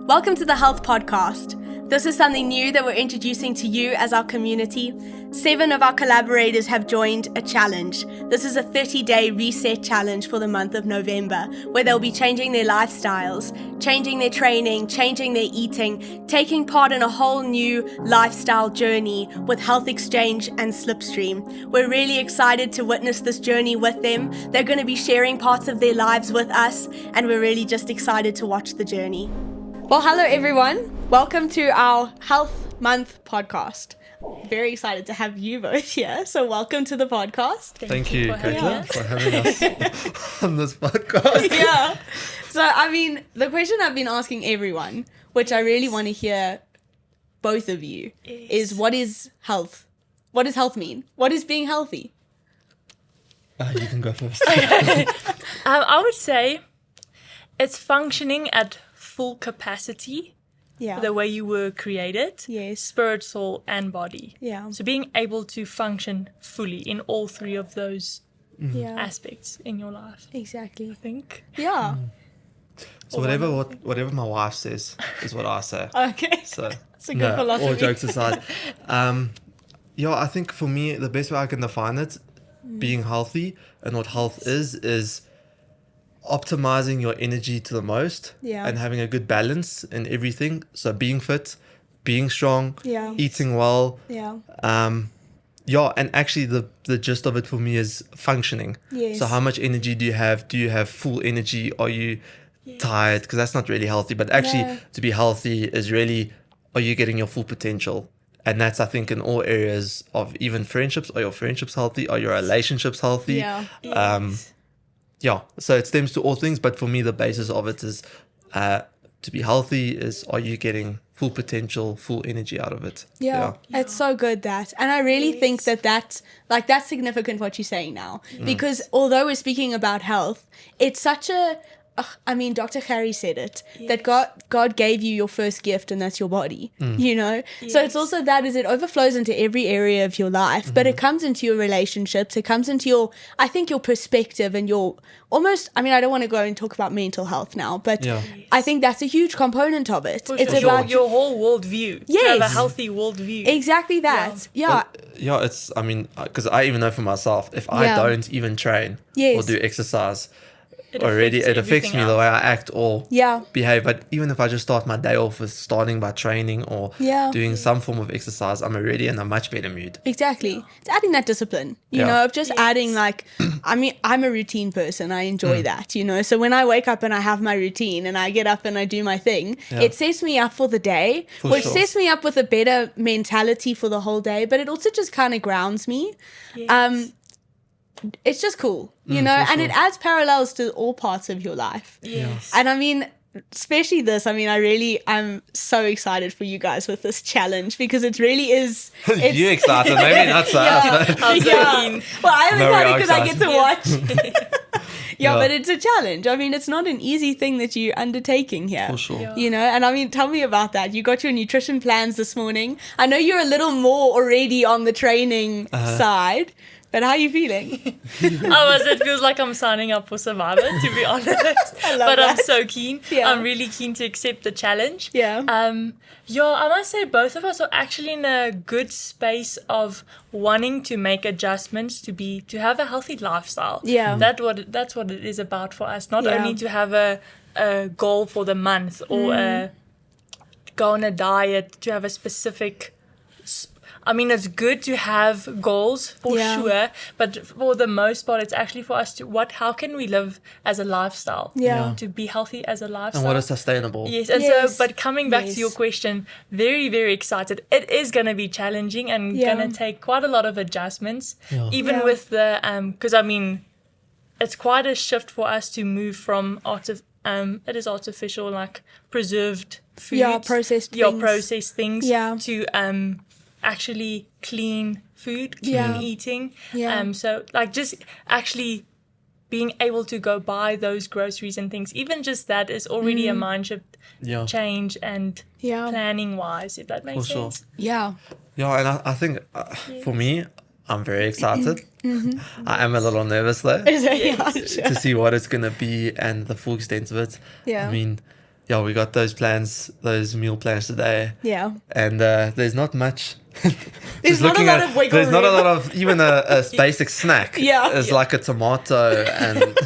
Welcome to the Health Podcast. This is something new that we're introducing to you as our community. 7 of our collaborators have joined a challenge. This is a 30-day reset challenge for the month of November, where they'll be changing their lifestyles, changing their training, changing their eating, taking part in a whole new lifestyle journey with Health Exchange and Slipstream. We're really excited to witness this journey with them. They're going to be sharing parts of their lives with us, and we're really just excited to watch the journey. Well, hello everyone. Welcome to our Health Month podcast. Very excited to have you both here. So welcome to the podcast. Thank you, Caitlin, for having us on this podcast. Yeah. So, the question I've been asking everyone, which I really want to hear both of you, is what is health? What does health mean? What is being healthy? You can go first. I would say it's functioning at full capacity, the way you were created, spirit, soul, and body. Yeah. So being able to function fully in all 3 of those aspects in your life. Exactly. I think. Yeah. So whatever my wife says is what I say. Okay. So it's a good philosophy. all jokes aside, I think for me the best way I can define it, being healthy and what health is optimizing your energy to the most and having a good balance in everything. So being fit, being strong, eating well. Yeah. And actually the gist of it for me is functioning. Yes. So how much energy do you have? Do you have full energy? Are you tired? Because that's not really healthy. But actually to be healthy is really, are you getting your full potential? And that's, I think, in all areas of even friendships. Are your friendships healthy? Are your relationships healthy? So it stems to all things, but for me the basis of it is to be healthy is, are you getting full potential, full energy out of it? It's so good that, and I really think that's significant what you're saying now, because although we're speaking about health, it's such a Dr. Harry said it, that God gave you your first gift, and that's your body, you know? Yes. So it's also that is it overflows into every area of your life, but it comes into your relationships, it comes into your perspective and your almost, I don't want to go and talk about mental health now, but I think that's a huge component of it. It's about your whole worldview. Yes. To have a healthy worldview. Exactly that. It's, because I even know for myself, if I don't even train or do exercise, it affects me the way I act or behave. But even if I just start my day off with starting by training or doing some form of exercise, I'm already in a much better mood. Exactly. It's adding that discipline, you know, of just adding I'm a routine person. I enjoy that, you know. So when I wake up and I have my routine and I get up and I do my thing, it sets me up for the day, sets me up with a better mentality for the whole day. But it also just kind of grounds me. Yes. It's just cool, you know, and it adds parallels to all parts of your life. Yes. And especially this, I'm so excited for you guys with this challenge, because it really is. You excited, maybe not so. I'm so keen. Well, I'm excited because I get to watch. But it's a challenge. It's not an easy thing that you're undertaking here. For sure. You know, and tell me about that. You got your nutrition plans this morning. I know you're a little more already on the training side. But how are you feeling? It feels like I'm signing up for Survivor, to be honest. I'm so keen. Yeah. I'm really keen to accept the challenge. Yeah. I must say both of us are actually in a good space of wanting to make adjustments to have a healthy lifestyle. Yeah. That's what it is about for us. Not only to have a goal for the month or go on a diet, to have a specific. It's good to have goals for sure, but for the most part, it's actually for us how can we live as a lifestyle? To be healthy as a lifestyle. And what is sustainable? Yes, and so, but coming back to your question, very, very excited. It is going to be challenging and going to take quite a lot of adjustments, even with the, because it's quite a shift for us to move from it is artificial, like preserved foods. Processed things. To, actually clean food, clean eating. So just actually being able to go buy those groceries and things, even just that is already a mindset change and planning wise, if that makes sense. And I think for me, I'm very excited. I am a little nervous though to see what it's going to be and the full extent of it. yeah, we got those plans, those meal plans today. Yeah. And there's not much. There's not a lot of wiggle There's not a room. lot of even a basic snack. Yeah. It's like a tomato and.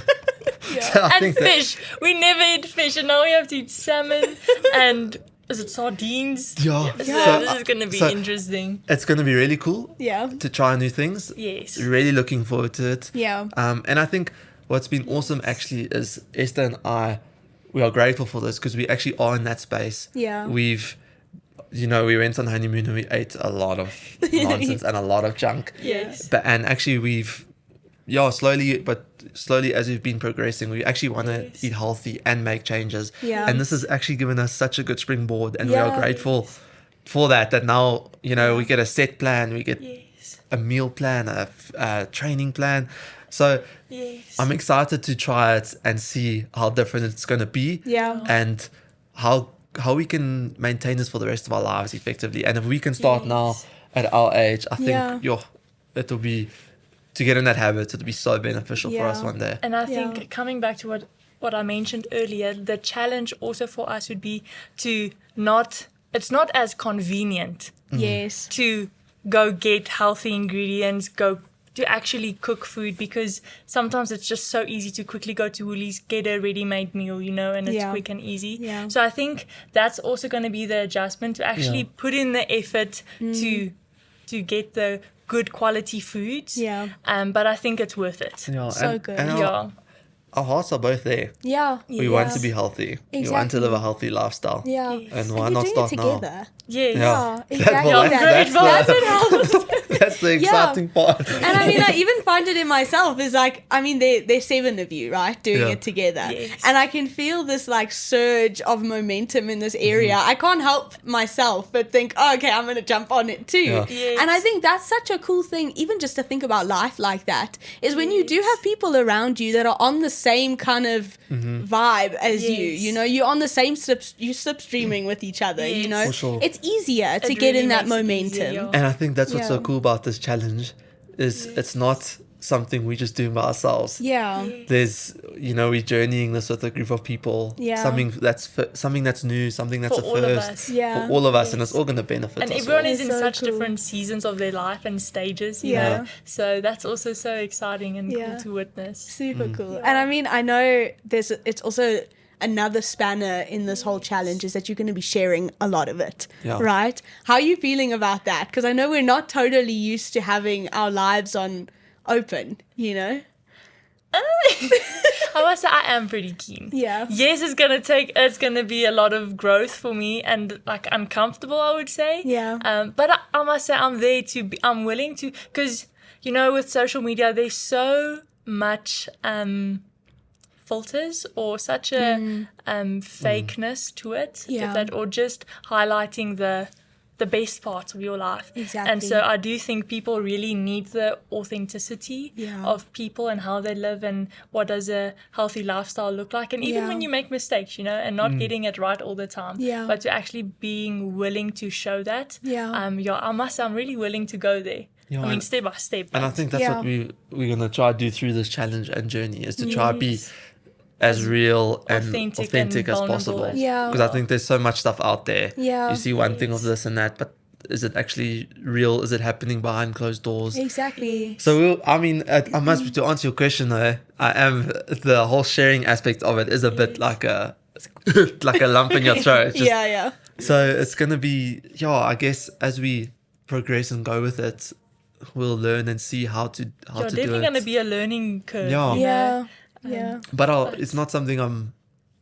So I And think that- fish. We never eat fish, and now we have to eat salmon and is it sardines? Yeah. So So, this is going to be so interesting. it's going to be really cool Yeah. to try new things. Yes. Really looking forward to it. Yeah. And I think what's been awesome actually is Esther and I, we are grateful for this because we actually are in that space. Yeah. We've, we went on honeymoon and we ate a lot of nonsense and a lot of junk. Yes. And actually we've, slowly as we've been progressing, we actually want to eat healthy and make changes. Yeah. And this has actually given us such a good springboard, and we Yeah. are grateful for that. That now, we get a set plan, we get Yes. a meal plan, a training plan. So Yes. I'm excited to try it and see how different it's going to be. Yeah. And how we can maintain this for the rest of our lives effectively. And if we can start now Yes. at our age, I think Yeah. it'll be, to get in that habit, it'll be so beneficial for us Yeah. one day. And I Yeah. think coming back to what I mentioned earlier, the challenge also for us would be it's not as convenient Yes. to go get healthy ingredients, go to actually cook food, because sometimes it's just so easy to quickly go to Woolies, get a ready-made meal, and it's Yeah. quick and easy. Yeah. So I think that's also going to be the adjustment, to actually put in the effort to get the good quality foods. Yeah. But I think it's worth it. Yeah, So good. And Yeah. our hearts are both there. Yeah. We want to be healthy. We want to live a healthy lifestyle. Yeah. And why you're not doing start it now? together. Yes. Yeah, That- exactly. well, That's that's great. the- that's the exciting part. And I mean, I even find it in myself is like, I mean, there's 7 of you, right, doing Yeah. it together. Yes. And I can feel this like surge of momentum in this area. I can't help myself but think, oh, okay, I'm going to jump on it too. Yeah. Yes. And I think that's such a cool thing, even just to think about life like that, is when you do have people around you that are on the same kind of vibe as you, Yes. you're on the same, you slipstreaming with each other, Yes. For sure. It's easier to It get really in that makes it momentum. easier, yeah. And I think that's what's so Yeah. cool about this challenge is it's not something we just do by ourselves. Yeah. There's, we're journeying this with a group of people. Yeah. Something that's new, something that's For a all of first us. Yeah. for all of us, and it's all going to benefit And us. everyone all. is in It's so such cool. different seasons of their life and stages, you Yeah. know. So that's also so exciting and Yeah. cool to witness. Super cool. And I mean, I know it's also another spanner in this whole challenge is that you're going to be sharing a lot of it, Yeah. right? How are you feeling about that? Because I know we're not totally used to having our lives on open, I must say I am pretty keen. Yeah. Yes, it's gonna be a lot of growth for me and like uncomfortable, I would say. Yeah. But I must say I'm willing to, because with social media there's so much filters or such a fakeness to it, Yeah. or just highlighting the best parts of your life. Exactly. And so I do think people really need the authenticity Yeah. of people and how they live and what does a healthy lifestyle look like. And even Yeah. when you make mistakes, and not getting it right all the time, Yeah. but to actually being willing to show that. Yeah. I must say I'm really willing to go there. Yeah, I mean, and- step by step. And I but- think that's Yeah. what we're going to try to do through this challenge and journey, is to try to be Yes. as real and Authentic authentic and as vulnerable possible. as Yeah. Because I think there's so much stuff out there. Yeah. You see one thing of this and that, but is it actually real? Is it happening behind closed doors? Exactly. So, I must, to answer your question though, the whole sharing aspect of it is a bit like a lump in your throat. Just- Yeah. So it's going to be, I guess as we progress and go with it, we'll learn and see how to do definitely it. going to be a learning curve. Yeah. you know. Yeah. But it's not something I'm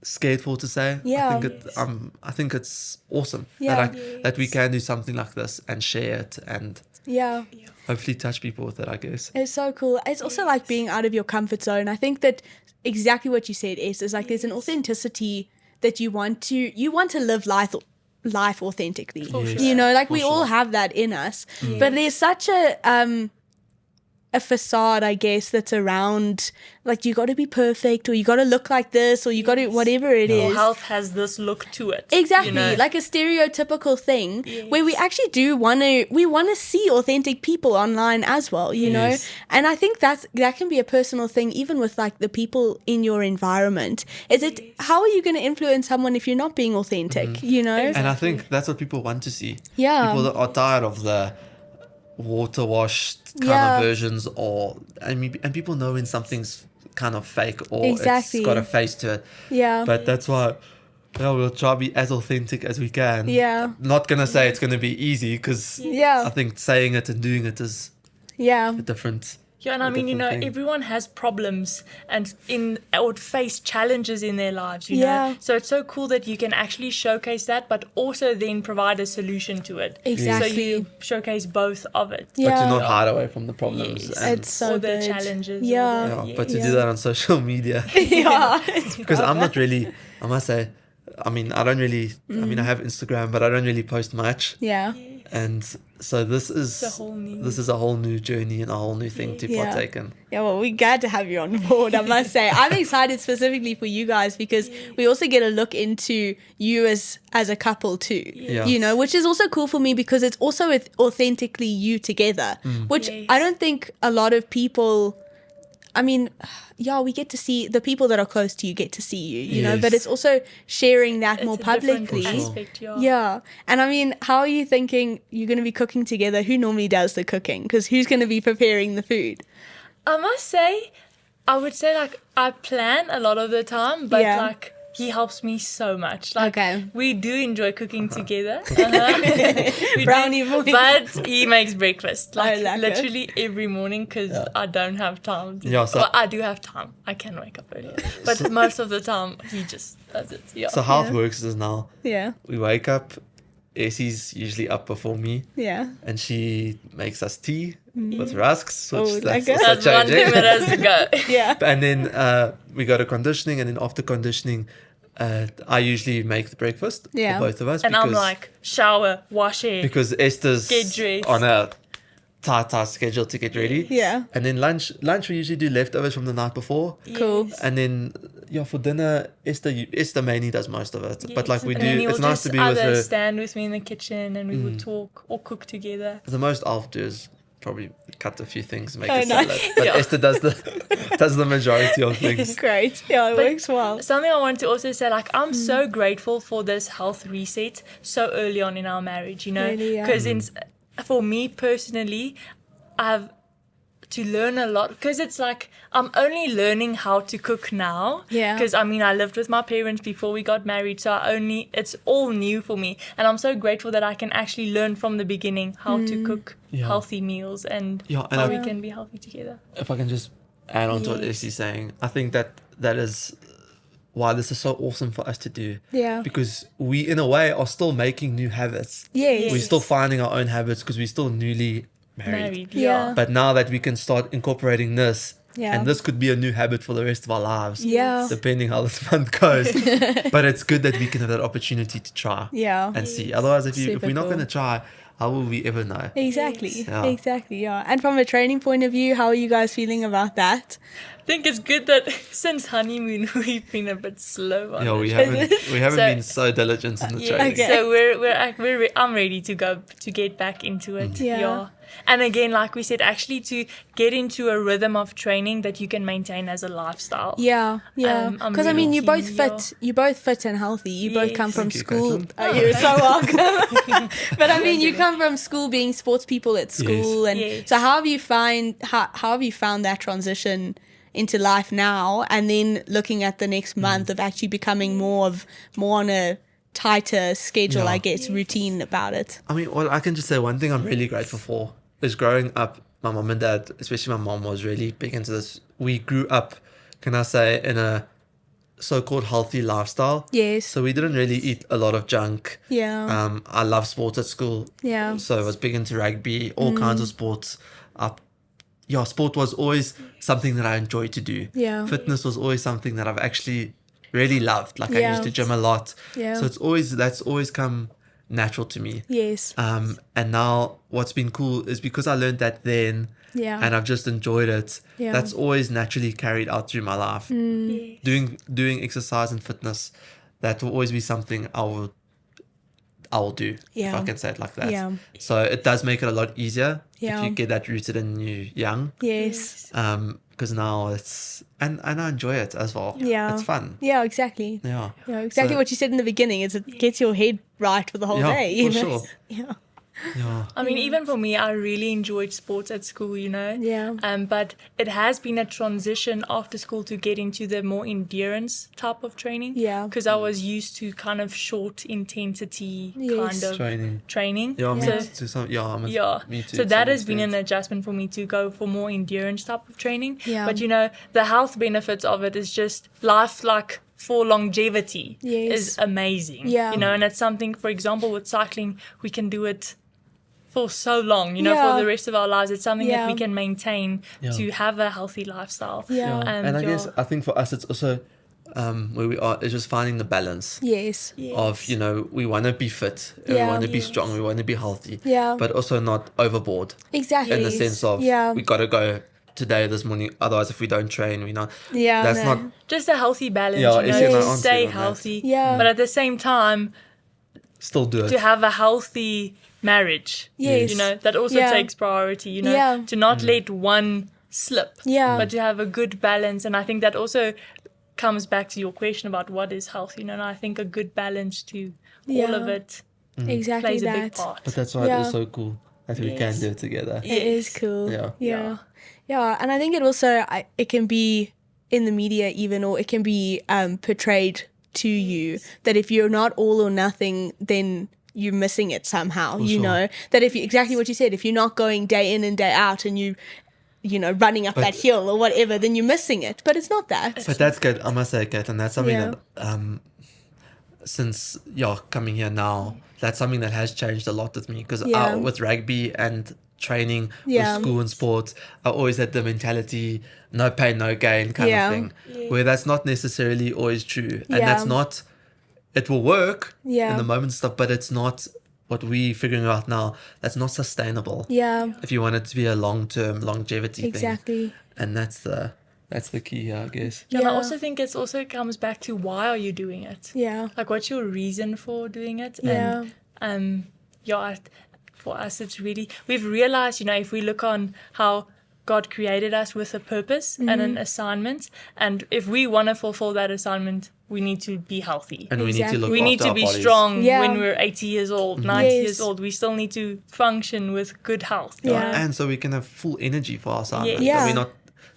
scared for to say. Yeah. I think it's awesome Yeah. that we can do something like this and share it and Yeah. hopefully touch people with it, I guess. It's so cool. It's also like being out of your comfort zone. I think that exactly what you said is like there's an authenticity that you want to live life authentically. Yes. Like we For all sure. have that in us. But there's such a a facade, I guess, that's around, like, you got to be perfect, or you got to look like this, or you got to whatever it is. Health has this look to it. Exactly, you know? like a stereotypical thing where we actually do want to see authentic people online as well, you know. And I think that can be a personal thing, even with like the people in your environment. How are you going to influence someone if you're not being authentic, you know? And I think that's what people want to see. Yeah. People that are tired of the water washed kind of versions, and people know when something's kind of fake or it's got a face to it. Yeah. But that's why we'll try to be as authentic as we can. Yeah. Not gonna say it's gonna be easy, because I think saying it and doing it is a different. Yeah, and I mean, you know, everyone has problems and would face challenges in their lives, you know. So it's so cool that you can actually showcase that, but also then provide a solution to it. Exactly. So you showcase both of it. But to not hide away from the problems. And it's so or the good. challenges. But to do that on social media. Because I'm not really, I must say, I mean, I don't really, I mean, I have Instagram, but I don't really post much. Yeah. And so this is a whole new journey and a whole new thing to partake in. Yeah, well, we're glad to have you on board, I must say. I'm excited specifically for you guys, because we also get a look into you as a couple too, you know, which is also cool for me, because it's also with authentically you together, which I don't think a lot of people, I mean, we get to see the people that are close to you, get to see you, you know, but it's also sharing that more publicly. Aspect, And I mean, how are you thinking you're going to be cooking together? Who normally does the cooking? Because who's going to be preparing the food? I must say, I would say, like, I plan a lot of the time, but like, he helps me so much. Like, we do enjoy cooking together. Brownie morning. But he makes breakfast, like, literally every morning, because I don't have time. Well, I do have time. I can wake up earlier. But most of the time, he just does it. So how it works is now, we wake up, Essie's usually up before me. And she makes us tea with rusks, which that's one thing that has to go. And then we go to conditioning, and then after conditioning, I usually make the breakfast for both of us. And I'm like, shower, wash hair. Because Esther's get dressed. on a tight schedule to get ready. And then lunch we usually do leftovers from the night before. Cool. And then for dinner, Esther mainly does most of it. But like we and do, it's nice to be with her. Stand with me in the kitchen, and we would talk or cook together. The most I'll do is probably cut a few things, make a salad. But Esther does the majority of things. Great. Yeah, it works well. Something I want to also say, like, I'm so grateful for this health reset so early on in our marriage, you know, because for me personally, I've to learn a lot, because it's like I'm only learning how to cook now, because I mean, I lived with my parents before we got married, so it's all new for me, and I'm so grateful that I can actually learn from the beginning how to cook healthy meals and how we can be healthy together. If I can just add on to what Essie's saying, I think that is why this is so awesome for us to do, because we in a way are still making new habits. We're still finding our own habits, because we're still newly married. But now that we can start incorporating this, and this could be a new habit for the rest of our lives, depending how this month goes. But it's good that we can have that opportunity to try and see. Otherwise, if we're not going to try, how will we ever know? Exactly. And from a training point of view, how are you guys feeling about that? I think it's good that since honeymoon we've been a bit slow on it. We haven't been so diligent in the training. So I'm ready to get back into it. And again, like we said, actually to get into a rhythm of training that you can maintain as a lifestyle. Because I mean, you're both fit and healthy. You both come from school. You're so welcome. But I mean, you come from school being sports people at school, and so how have you found that transition into life now, and then looking at the next month of actually becoming more on a tighter schedule, I guess, routine about it? I mean, well, I can just say one thing I'm really grateful for is growing up. My mom and dad, especially my mom, was really big into this. We grew up, can I say, in a so-called healthy lifestyle. So we didn't really eat a lot of junk. I love sports at school. So I was big into rugby, all kinds of sports. Sport was always something that I enjoyed to do. Fitness was always something that I've actually really loved. Like I used to gym a lot. So that's always come natural to me. Yes. And now what's been cool is because I learned that then, and I've just enjoyed it. Yeah. That's always naturally carried out through my life. Yes. Doing exercise and fitness, that will always be something I will do, if I can say it like that. Yeah. So it does make it a lot easier Yeah. if you get that rooted in you young. Yes. Because now it's and I enjoy it as well. Yeah. It's fun. Yeah, exactly. Yeah. Yeah, exactly So- what you said in the beginning is it gets your head right for the whole Yeah, day. You for know? sure. Yeah. Yeah. I mean, even for me, I really enjoyed sports at school, you know. Yeah. But it has been a transition after school to get into the more endurance type of training. Yeah. Because I was used to kind of short intensity Yes. kind of training. Yeah, me So, to some. Yeah, yeah. me too. So to that some has been an extent. adjustment for me to go for more endurance type of training. Yeah. But you know, the health benefits of it is just life like for longevity Yes. is amazing. Yeah. You know, and it's something, for example, with cycling, we can do it for so long, you know, Yeah. for the rest of our lives. It's something Yeah. that we can maintain Yeah. to have a healthy lifestyle. Yeah. And I think for us, it's also where we are is just finding the balance Yes. of, you know, we want to be fit, and we Yeah. want to be Yes. strong, we want to be healthy, Yeah. but also not overboard Exactly. in the sense of Yeah. we got to go today, this morning, otherwise if we don't train, we not. Yeah, That's no. not. just a healthy balance, Yeah, you it's know, my to answer stay on that. healthy. Yeah. But at the same time, Still do it. to have a healthy marriage, Yes. you know, that also Yeah. takes priority, you know, Yeah. to not let one slip, Yeah. but to have a good balance. And I think that also comes back to your question about what is health, you know, and I think a good balance to all Yeah. of it Exactly plays a that. big part. But that's why Yeah. it is so cool that we can Yes. do it together. It is Yes. cool. Yeah. Yeah. Yeah. And I think it also, it can be in the media even, or it can be portrayed to you that if you're not all or nothing, then you're missing it somehow, you sure. know, that if you, exactly what you said, if you're not going day in and day out and you know, running up that hill or whatever, then you're missing it. But it's not that. But that's good. I must say, Kat, and that's something Yeah. that since coming here now, that's something that has changed a lot with me because Yeah. with rugby and training Yeah. with school and sports, I always had the mentality no pain, no gain kind Yeah. of thing, where that's not necessarily always true, and Yeah. that's not. It will work Yeah. in the moment stuff, but it's not what we're figuring out now. That's not sustainable. Yeah. If you want it to be a long-term longevity thing, Exactly. and that's the key here, I guess. Yeah, and I Yeah. also think it also comes back to why are you doing it? Yeah. Like, what's your reason for doing it? Yeah. And for us, it's really, we've realized, you know, if we look on how God created us with a purpose and an assignment, and if we want to fulfill that assignment, we need to be healthy. And we need to Exactly. look We after need to our be bodies. strong Yeah. when we're 80 years old, 90 Yes. years old. We still need to function with good health. you Yeah. know? And so we can have full energy for our assignment. Yeah. So we're not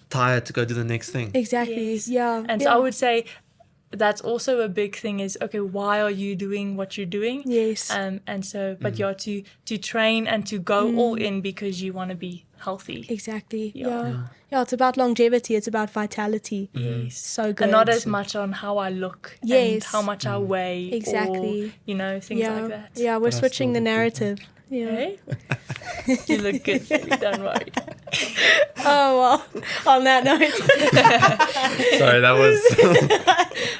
tired to go do the next thing. Exactly. Yes. Yeah. And yeah. so I would say that's also a big thing is, okay, why are you doing what you're doing? Yes. And so, but you're to train and to go all in because you want to be healthy. Exactly. Yeah. Yeah. Yeah. It's about longevity. It's about vitality. Yes. So good. And not as much on how I look and Yes. how much I weigh. Exactly. Or, you know, things Yeah. like that. Yeah. We're But I switching the still look good, narrative. Yeah. Hey? You look good, baby, don't worry. Oh well. On that note, Sorry, that was.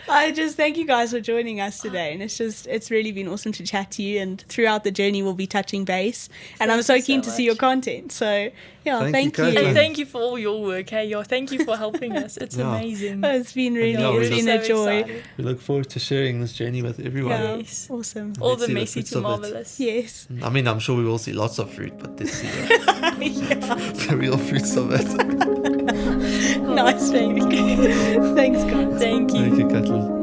I just thank you guys for joining us today, and it's really been awesome to chat to you. And throughout the journey, we'll be touching base, and I'm so Thank you keen so to see your much. content. So yeah, Thank thank you, you. Caitlin. And thank you for all your work, hey? Thank you for helping us. It's Yeah. amazing. It's been really, Yeah, it's we're been so a joy. excited. We look forward to sharing this journey with everyone. Yeah, Yes. awesome. All Let's the see the messy fruits to of it. marvelous. Yes. I mean, I'm sure we will see lots of fruit, but let's see Yeah. the real fruits of it. Nice. Thank you. Thanks, guys. Thank you. Thank you, Kathleen.